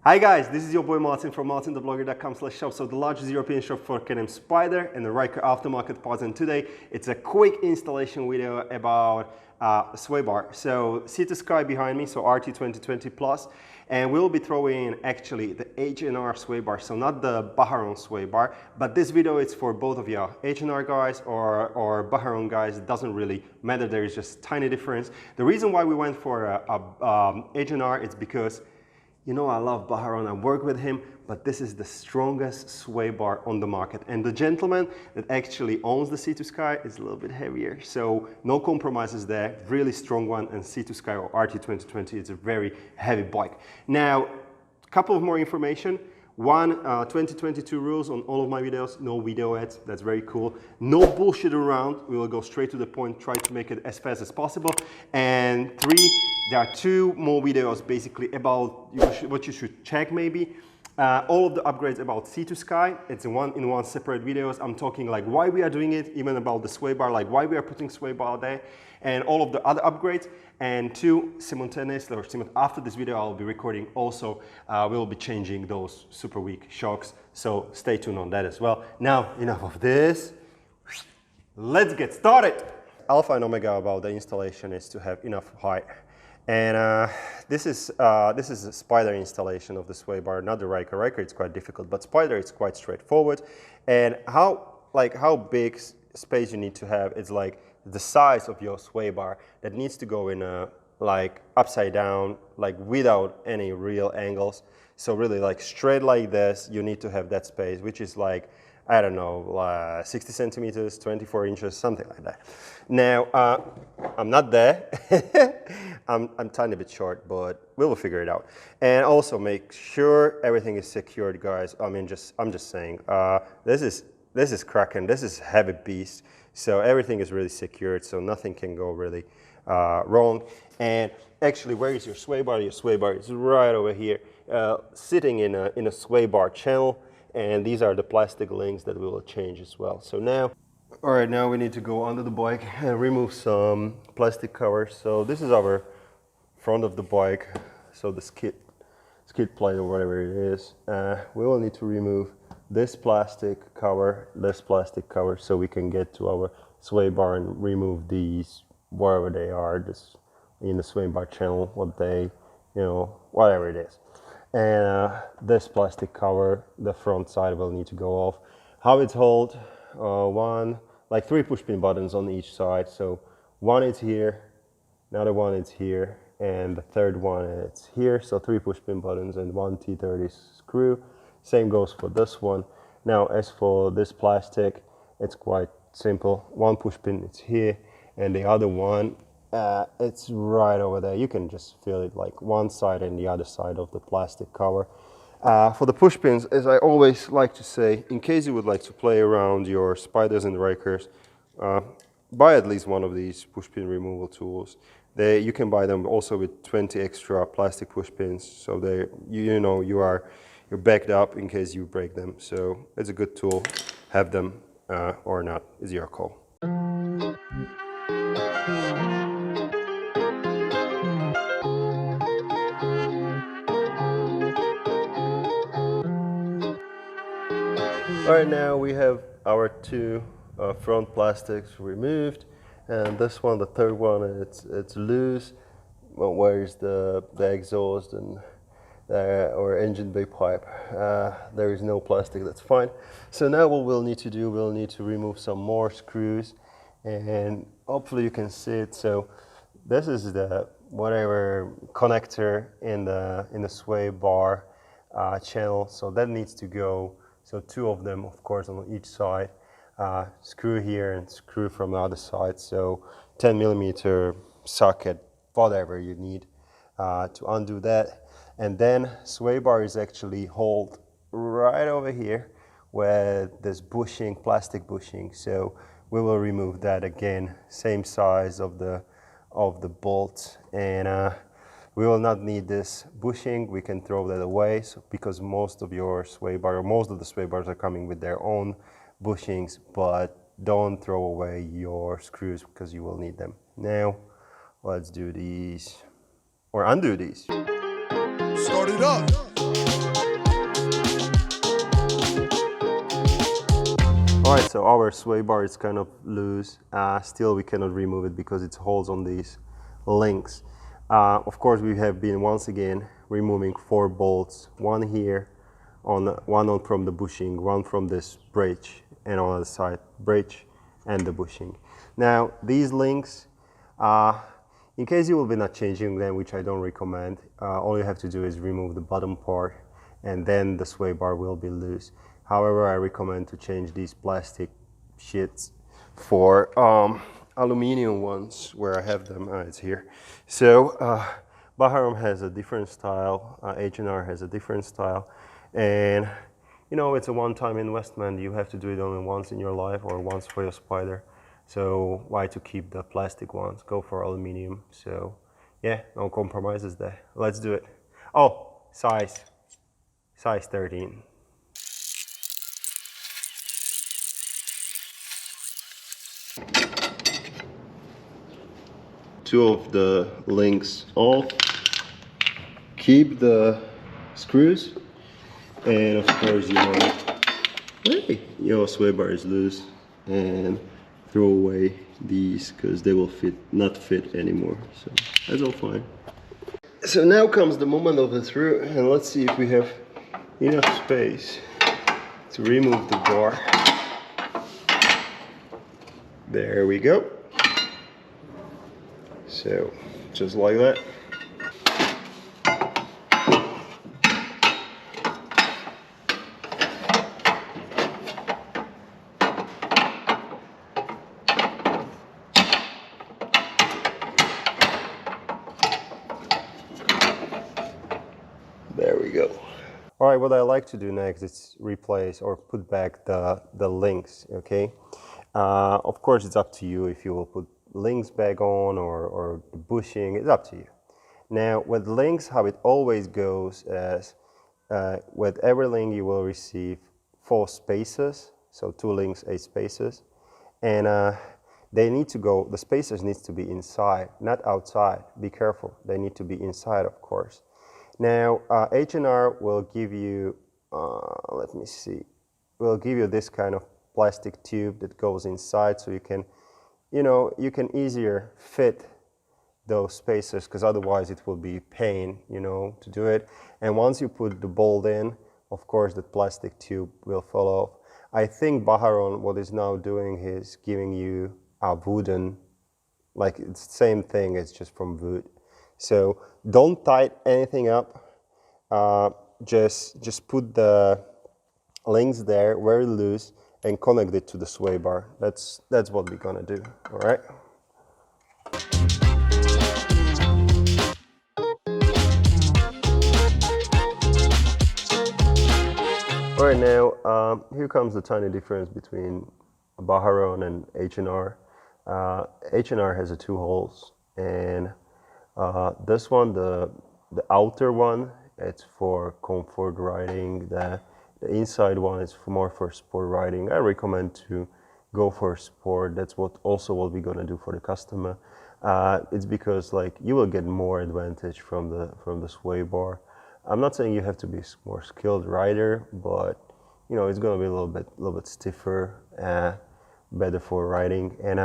Hi guys, this is your boy Martin from MartinTheVlogger.com/shop, so the largest European shop for Can-Am Spyder and the Ryker aftermarket parts. And today it's a quick installation video about SwayBar. So see the sky behind me, so RT2020 Plus, and we'll be throwing in actually the H&R SwayBar, so not the BajaRon SwayBar, but this video is for both of you, H&R guys or BajaRon guys. It doesn't really matter, there is just tiny difference. The reason why we went for H&R is because you know I love BajaRon, I work with him, but this is the strongest sway bar on the market. And the gentleman that actually owns the C2 Sky is a little bit heavier. So no compromises there, really strong one. And C2 Sky or RT2020 is a very heavy bike. Now, a couple of more information. One, 2022 rules on all of my videos, no video ads, that's very cool. No bullshit around, we will go straight to the point, try to make it as fast as possible. And three, there are two more videos basically about what you should check maybe. All of the upgrades about C2 Sky, it's in one separate videos. I'm talking like why we are doing it, even about the sway bar, like why we are putting sway bar there, and all of the other upgrades. And two, simultaneously, or after this video, I'll be recording also, we'll be changing those super weak shocks. So stay tuned on that as well. Now, enough of this. Let's get started. Alpha and Omega about the installation is to have enough height. And this is a Spyder installation of the sway bar, not the Ryker. Ryker it's quite difficult, but Spyder it's quite straightforward. And how big space you need to have is like the size of your sway bar that needs to go in a like upside down, like without any real angles. So really like straight like this, you need to have that space, which is like, I don't know, 60 centimeters, 24 inches, something like that. Now, I'm not there. I'm tiny bit short, but we will figure it out. And also make sure everything is secured, guys. I mean, I'm just saying, this is cracking. This is heavy beast. So everything is really secured, so nothing can go really wrong. And actually, where is your sway bar? Your sway bar is right over here, sitting in a sway bar channel. And these are the plastic links that we will change as well. So now, all right, now we need to go under the bike and remove some plastic covers. So this is our front of the bike, so the skid plate or whatever it is. We will need to remove this plastic cover, so we can get to our sway bar and remove these wherever they are, just in the sway bar channel, what they, whatever it is. And this plastic cover, the front side will need to go off. How it's held, like 3 push pin buttons on each side. So one is here, another one is here, and the third one is here. So 3 push pin buttons and 1 T30 screw. Same goes for this one. Now as for this plastic, it's quite simple. 1 push pin is here, and the other one, it's right over there. You can just feel it like one side and the other side of the plastic cover. For the push pins, as I always like to say, in case you would like to play around your Spyders and Rykers, buy at least one of these push pin removal tools. You can buy them also with 20 extra plastic push pins, so you're backed up in case you break them. So it's a good tool. Have them or not is your call. All right, now we have our 2 front plastics removed, and this one, the third one, it's loose. Well, where's the exhaust and or engine bay pipe? There is no plastic, that's fine. So now what we'll need to do, we'll need to remove some more screws, and hopefully you can see it. So this is the whatever connector in the sway bar channel, so that needs to go. So 2 of them, of course, on each side. Screw here and screw from the other side. So 10 millimeter socket, whatever you need to undo that. And then sway bar is actually held right over here with this bushing, plastic bushing. So we will remove that again, same size of the bolt, and we will not need this bushing. We can throw that away, because most of your sway bar, or most of the sway bars are coming with their own bushings, but don't throw away your screws because you will need them. Now, let's do these, or undo these. Start it up. Alright, so our sway bar is kind of loose. Still we cannot remove it because it holds on these links. Of course we have been once again removing 4 bolts, one here, one from the bushing, one from this bridge, and on the side bridge and the bushing. Now these links, in case you will be not changing them, which I don't recommend, all you have to do is remove the bottom part and then the sway bar will be loose. However, I recommend to change these plastic sheets for aluminum ones where I have them. It's here. So BajaRon has a different style, H&R has a different style, and you know, it's a one-time investment. You have to do it only once in your life or once for your Spyder. So why to keep the plastic ones? Go for aluminum. So yeah, no compromises there. Let's do it. Oh, size 13. Two of the links off. Keep the screws, and of course, you know, hey, your sway bar is loose, and throw away these because they will not fit anymore. So that's all fine. So now comes the moment of the through, and let's see if we have enough space to remove the bar. There we go. So just like that. There we go. All right, what I like to do next is replace or put back the links, okay? Of course, it's up to you if you will put links back on or the bushing, it's up to you. Now, with links, how it always goes is with every link you will receive 4 spaces, so 2 links, 8 spaces, and they need to go, the spacers needs to be inside, not outside. Be careful, they need to be inside, of course. Now, H&R will give you, let me see, will give you this kind of plastic tube that goes inside, so you can, you can easier fit those spacers, because otherwise it will be pain, to do it. And once you put the bolt in, of course, the plastic tube will fall off. I think BajaRon, what is now doing is giving you a wooden, like it's the same thing, it's just from wood. So don't tighten anything up, just put the links there very loose and connect it to the sway bar. That's what we're gonna do, all right? All right, now here comes the tiny difference between BajaRon and H&R. H&R has 2 holes, and this one, the outer one, it's for comfort riding. The inside one is more for sport riding. I recommend to go for sport. That's what we're gonna do for the customer. It's because like you will get more advantage from the sway bar. I'm not saying you have to be a more skilled rider, but it's gonna be a little bit stiffer, better for riding. And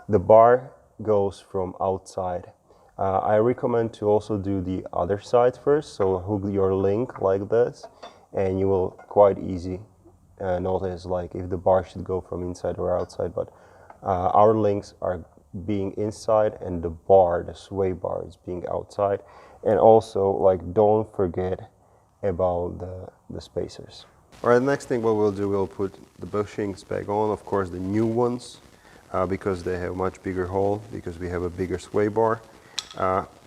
the bar goes from outside. I recommend to also do the other side first, so hook your link like this, and you will quite easy notice like if the bar should go from inside or outside. But our links are being inside, and the bar, the sway bar, is being outside. And also, like, don't forget about the spacers. All right, next thing what we'll do, we'll put the bushings back on, of course the new ones, because they have much bigger hole, because we have a bigger sway bar.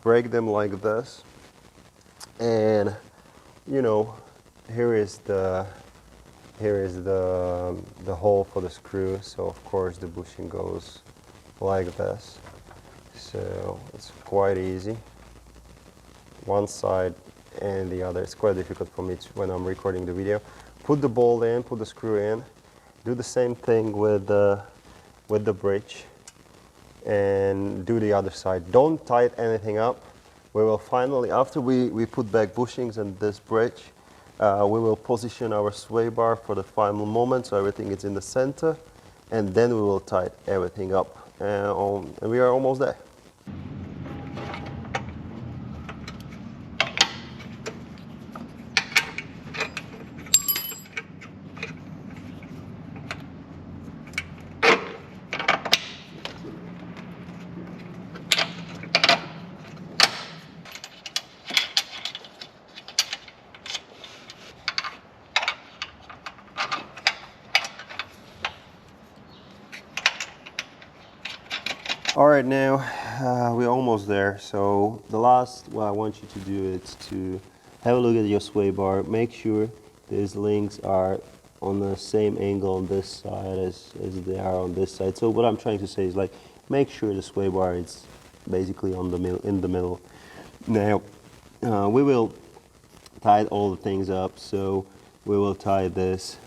Break them like this, and here is the hole for the screw. So of course the bushing goes like this. So it's quite easy. One side and the other. It's quite difficult for me when I'm recording the video. Put the bolt in, put the screw in. Do the same thing with the bridge, and do the other side. Don't tighten anything up. We will finally, after we put back bushings and this bridge, we will position our sway bar for the final moment, so everything is in the center. and then we will tighten everything up, and we are almost there. All right, now we're almost there. So the last what I want you to do is to have a look at your sway bar. Make sure these links are on the same angle on this side as they are on this side. So what I'm trying to say is, like, make sure the sway bar is basically on the in the middle. Now we will tie all the things up. So we will tie this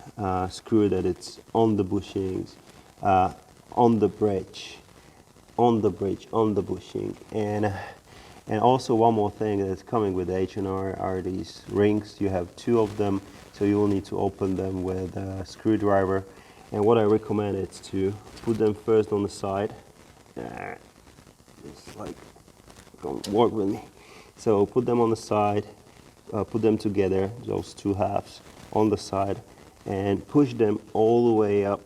screw that it's on the bushings, on the bridge, on the bushing, and also one more thing that's coming with H&R are these rings. You have 2 of them, so you will need to open them with a screwdriver. And what I recommend is to put them first on the side. It's like, don't work with me. So put them on the side, put them together, those 2 halves on the side, and push them all the way up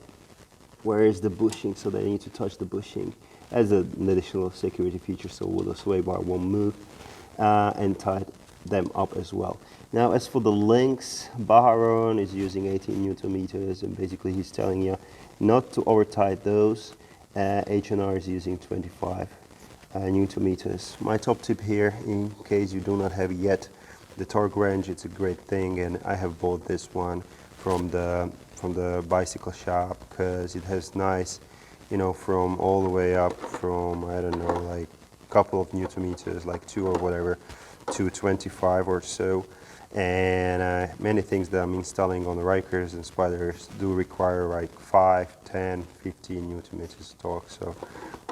where is the bushing, so they need to touch the bushing as an additional security feature, so the sway bar won't move, and tie them up as well. Now as for the links, BajaRon is using 18 Newton meters, and basically he's telling you not to over tight those. H&R is using 25 Newton meters. My top tip here, in case you do not have yet the torque wrench, it's a great thing, and I have bought this one from the bicycle shop because it has nice, you know, from all the way up from, I don't know, like a couple of Newton meters, like 2 or whatever, to 25 or so. And many things that I'm installing on the Rikers and Spyders do require like 5, 10, 15 Newton meters torque. So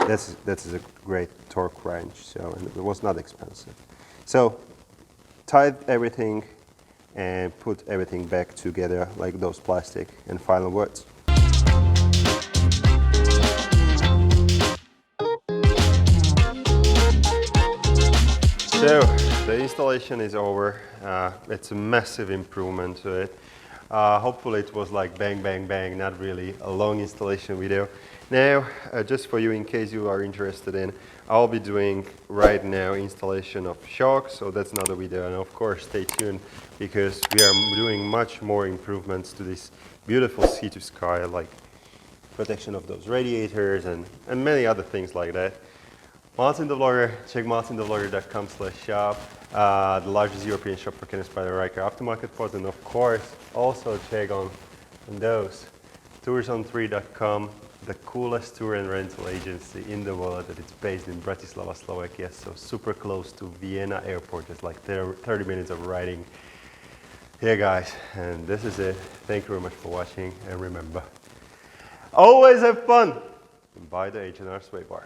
that is a great torque wrench. So, and it was not expensive. So tie everything and put everything back together like those plastic. And final words. So the installation is over. It's a massive improvement to it. Hopefully it was like bang, bang, bang, not really a long installation video. Now, just for you, in case you are interested in, I'll be doing right now installation of shocks, so that's another video, and of course stay tuned because we are doing much more improvements to this beautiful Sea to Sky, like protection of those radiators and many other things like that. Martin the Vlogger, check martinthevlogger.com/shop, the largest European shop for Can-Am Spyder Riker aftermarket parts, and of course also check on those toursonthread.com, the coolest tour and rental agency in the world, that it's based in Bratislava, Slovakia, so super close to Vienna airport. It's like 30 minutes of riding. Yeah guys, and this is it. Thank you very much for watching, and remember, always have fun and buy the H&R SwayBar.